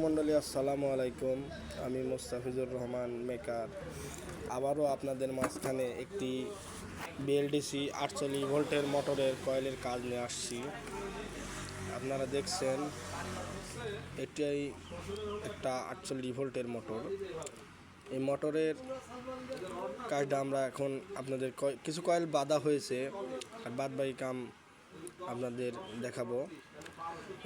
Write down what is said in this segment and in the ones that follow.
মন্ডলী আসসালামু আলাইকুম। আমি মোস্তাফিজুর রহমান মেকার আবারও আপনাদের মাঝখানে একটি বিএলডিসি 48 ভোল্টের মোটরের কয়েলের কাজ নিয়ে আসছি। আপনারা দেখছেন এটাই একটা 48 ভোল্টের মোটর। এই মোটরের কাজটা আমরা এখন আপনাদের কিছু কয়েল বাঁধা হয়েছে আর বাদবাকি কাম আপনাদের দেখাবো।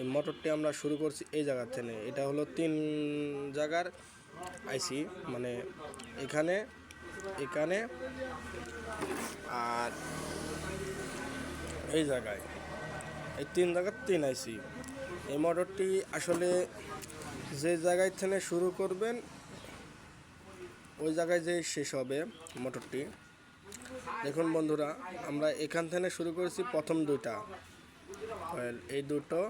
এই মোটরটি আমরা শুরু করছি এই জায়গা থেকে। এটা হলো 3 জায়গার আইসি, মানে এখানে এখানে আর এই জায়গায়, এই 3 জায়গার 3 আইসি। এই মোটরটি আসলে যে জায়গায় থেকে শুরু করবেন ওই জায়গায় যে শেষ হবে মোটরটি। দেখুন বন্ধুরা, আমরা এখান থেকে শুরু করেছি প্রথম দুইটা কয়েল, এই দুটো,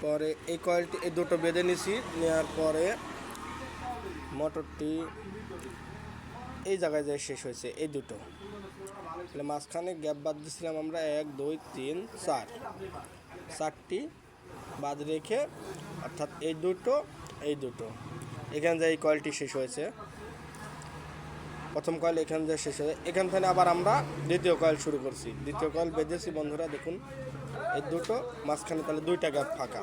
পরে এই কয়েলটি এই দুটো বেঁধে নিছি। নেওয়ার পরে মোটরটি এই জায়গায় যে শেষ হয়েছে এই দুটো, তাহলে মাঝখানে গ্যাপ বাদ দিয়েছিলাম আমরা 1 2 3 4, 4টি বাদ রেখে, অর্থাৎ এই দুটো এখান যে এই কয়েলটি শেষ হয়েছে, প্রথম কয়েল এখান যে শেষ হয়েছে, এখান থেকে আবার আমরা দ্বিতীয় কয়েল শুরু করছি। দ্বিতীয় কয়েল বেঁধেছি বন্ধুরা, দেখুন এই দুটো মাঝখানে তাহলে 2টা গ্যাপ ফাঁকা।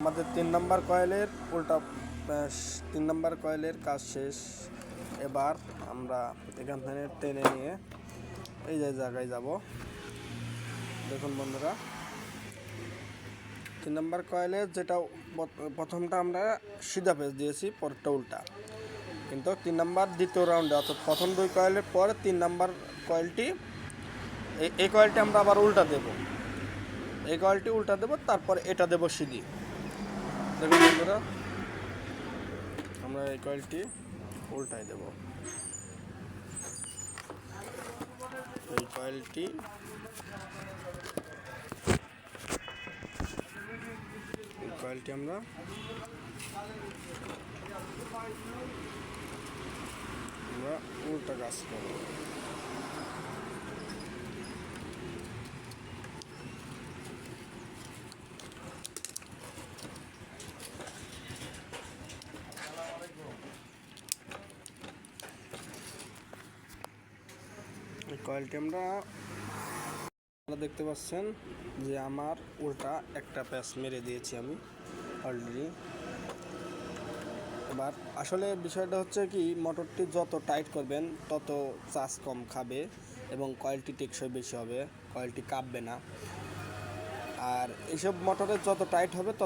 আমাদের 3 নম্বর কয়েলের উল্টা 3 নম্বর কয়েলের কাজ শেষ। এবার আমরা এখান থেকে টেনে নিয়ে এই যে জায়গায় যাব। দেখুন বন্ধুরা, 3 নম্বর কয়েলের যেটা প্রথমটা আমরা সিধা পেঁচ দিয়েছি, পরেরটা উল্টা, কিন্তু 3 নম্বর দ্বিতীয় রাউন্ডে, অর্থাৎ প্রথম 2 কয়েলের পরে 3 নম্বর কয়েলটি, এই কয়েলটি আমরা আবার উল্টা দেব। এই কয়েলটি উল্টা দেব, তারপর এটা দেব সিধি। দেখুন বন্ধুরা, আমরা এই কয়েলটি উল্টাই দেব। এই কয়েলটি আমরা উল্টা কাজ করব। এই কয়েলটি আমরা দেখতে পাচ্ছেন যে আমার উল্টা একটা প্যাচ মেরে দিয়েছি আমি অলরেডি। এবার আসলে বিষয়টা হচ্ছে কি, মোটরটি যত টাইট করবেন তত চার্জ কম খাবে এবং কয়েলটি টেকসই বেশি হবে, কয়েলটি কাঁপবে না। আর এইসব মোটরে যত টাইট হবে তত